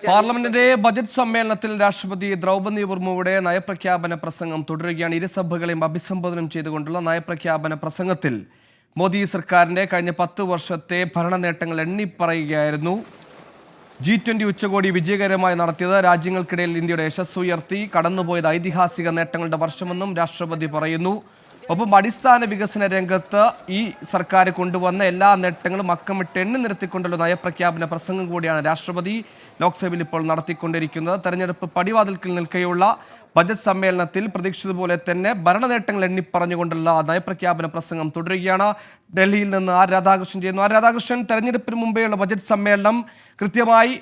പാർലമെന്റിന്റെ ബജറ്റ് സമ്മേളനത്തിൽ രാഷ്ട്രപതി ദ്രൗപദി മുർമുവിടെ നയപ്രഖ്യാപന പ്രസംഗം തുടരുകയാണ്. ഇരുസഭകളെയും അഭിസംബോധന ചെയ്തുകൊണ്ടുള്ള നയപ്രഖ്യാപന പ്രസംഗത്തിൽ മോദി സർക്കാരിന്റെ കഴിഞ്ഞ 10 വർഷത്തെ ഭരണ നേട്ടങ്ങൾ എണ്ണിപ്പറയുകയായിരുന്നു. G20 ഉച്ചകോടി വിജയകരമായി നടത്തിയത് രാജ്യങ്ങൾക്കിടയിൽ ഇന്ത്യയുടെ യശസ്സ് ഉയർത്തി. കടന്നുപോയത് ഐതിഹാസിക നേട്ടങ്ങളുടെ വർഷമെന്നും രാഷ്ട്രപതി പറയുന്നു. ഒപ്പം അടിസ്ഥാന വികസന രംഗത്ത് ഈ സർക്കാർ കൊണ്ടുവന്ന എല്ലാ നേട്ടങ്ങളും അക്കമിട്ട് എണ്ണി നിരത്തിക്കൊണ്ടുള്ള നയപ്രഖ്യാപന പ്രസംഗം കൂടിയാണ് രാഷ്ട്രപതി ലോക്സഭയിൽ ഇപ്പോൾ നടത്തിക്കൊണ്ടിരിക്കുന്നത്. തെരഞ്ഞെടുപ്പ് പടിവാതിൽക്കൽ നിൽക്കെയുള്ള ബജറ്റ് സമ്മേളനത്തിൽ പ്രതീക്ഷിച്ചതുപോലെ തന്നെ ഭരണ നേട്ടങ്ങൾ എണ്ണിപ്പറഞ്ഞുകൊണ്ടുള്ള നയപ്രഖ്യാപന പ്രസംഗം തുടരുകയാണ്. ഡൽഹിയിൽ നിന്ന് ആർ രാധാകൃഷ്ണൻ ചെയ്യുന്നു. ആർ രാധാകൃഷ്ണൻ, തെരഞ്ഞെടുപ്പിന് മുമ്പേയുള്ള ബജറ്റ് സമ്മേളനം കൃത്യമായി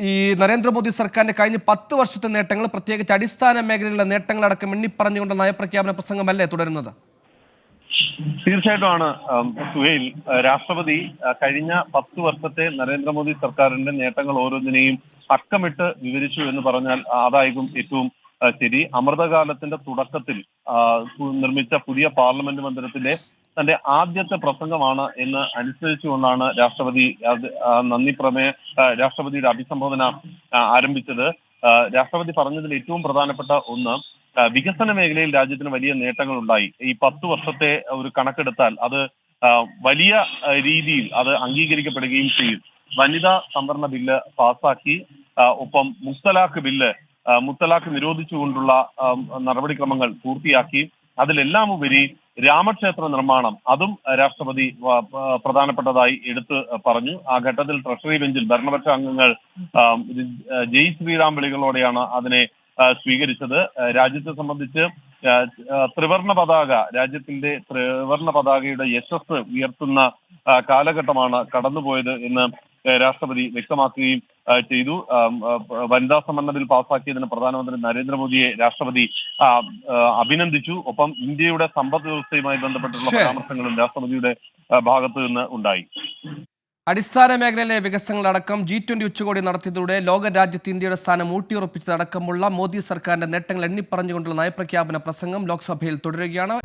ഈ നരേന്ദ്രമോദി സർക്കാരിന്റെ കഴിഞ്ഞ 10 വർഷത്തെ നേട്ടങ്ങൾ, പ്രത്യേകിച്ച് അടിസ്ഥാന മേഖലയിലുള്ള നേട്ടങ്ങളടക്കം എണ്ണിപ്പറഞ്ഞുകൊണ്ട് നയപ്രഖ്യാപന പ്രസംഗമല്ലേ തുടരുന്നത്? തീർച്ചയായിട്ടുമാണ് സുഹൈൽ. രാഷ്ട്രപതി കഴിഞ്ഞ 10 വർഷത്തെ നരേന്ദ്രമോദി സർക്കാരിന്റെ നേട്ടങ്ങൾ ഓരോന്നിനെയും അക്കമിട്ട് വിവരിച്ചു എന്ന് പറഞ്ഞാൽ അതായിരിക്കും ഏറ്റവും ശരി. അമൃതകാലത്തിന്റെ തുടക്കത്തിൽ നിർമ്മിച്ച പുതിയ പാർലമെന്റ് മന്ദിരത്തിന്റെ തന്റെ ആദ്യത്തെ പ്രസംഗമാണ് എന്ന് അനുസരിച്ചുകൊണ്ടാണ് രാഷ്ട്രപതി രാഷ്ട്രപതിയുടെ അഭിസംബോധന ആരംഭിച്ചത്. രാഷ്ട്രപതി പറഞ്ഞതിൽ ഏറ്റവും പ്രധാനപ്പെട്ട ഒന്ന്, വികസന മേഖലയിൽ രാജ്യത്തിന് വലിയ നേട്ടങ്ങൾ ഉണ്ടായി. ഈ 10 വർഷത്തെ ഒരു കണക്കെടുത്താൽ അത് വലിയ രീതിയിൽ അത് അംഗീകരിക്കപ്പെടുകയും ചെയ്യും. വനിതാ സംവരണ ബില്ല് പാസാക്കി. ഒപ്പം മുത്തലാഖ് നിരോധിച്ചുകൊണ്ടുള്ള നടപടിക്രമങ്ങൾ പൂർത്തിയാക്കി. അതിലെല്ലാം ഉപരി രാമക്ഷേത്ര നിർമ്മാണം, അതും രാഷ്ട്രപതി പ്രധാനപ്പെട്ടതായി എടുത്ത് പറഞ്ഞു. ആ ഘട്ടത്തിൽ ട്രഷറി ബെഞ്ചിൽ ഭരണപക്ഷ അംഗങ്ങൾ ജയ് ശ്രീറാം വിളികളോടെയാണ് അതിനെ സ്വീകരിച്ചത്. രാജ്യത്തെ സംബന്ധിച്ച് രാജ്യത്തിന്റെ ത്രിവർണ പതാകയുടെ യശസ് ഉയർത്തുന്ന കാലഘട്ടമാണ് കടന്നുപോയത് എന്ന് രാഷ്ട്രപതി വ്യക്തമാക്കുകയും ചെയ്തു. വനിതാ സംവരണ ബിൽ പാസാക്കിയതിന് പ്രധാനമന്ത്രി നരേന്ദ്രമോദിയെ രാഷ്ട്രപതി അഭിനന്ദിച്ചു. ഒപ്പം ഇന്ത്യയുടെ സമ്പദ് വ്യവസ്ഥയുമായി ബന്ധപ്പെട്ടുള്ള പരാമർശങ്ങളും രാഷ്ട്രപതിയുടെ ഭാഗത്തു നിന്ന് ഉണ്ടായി. അടിസ്ഥാന മേഖലയിലെ വികസനങ്ങളടക്കം G20 ഉച്ചകോടി നടത്തിയതോടെ ലോക രാജ്യത്ത് ഇന്ത്യയുടെ സ്ഥാനം ഊട്ടിയുറപ്പിച്ചതടക്കമുള്ള മോദി സർക്കാരിന്റെ നേട്ടങ്ങൾ എണ്ണിപ്പറഞ്ഞുകൊണ്ടുള്ള നയപ്രഖ്യാപന പ്രസംഗം ലോക്സഭയിൽ തുടരുകയാണ്.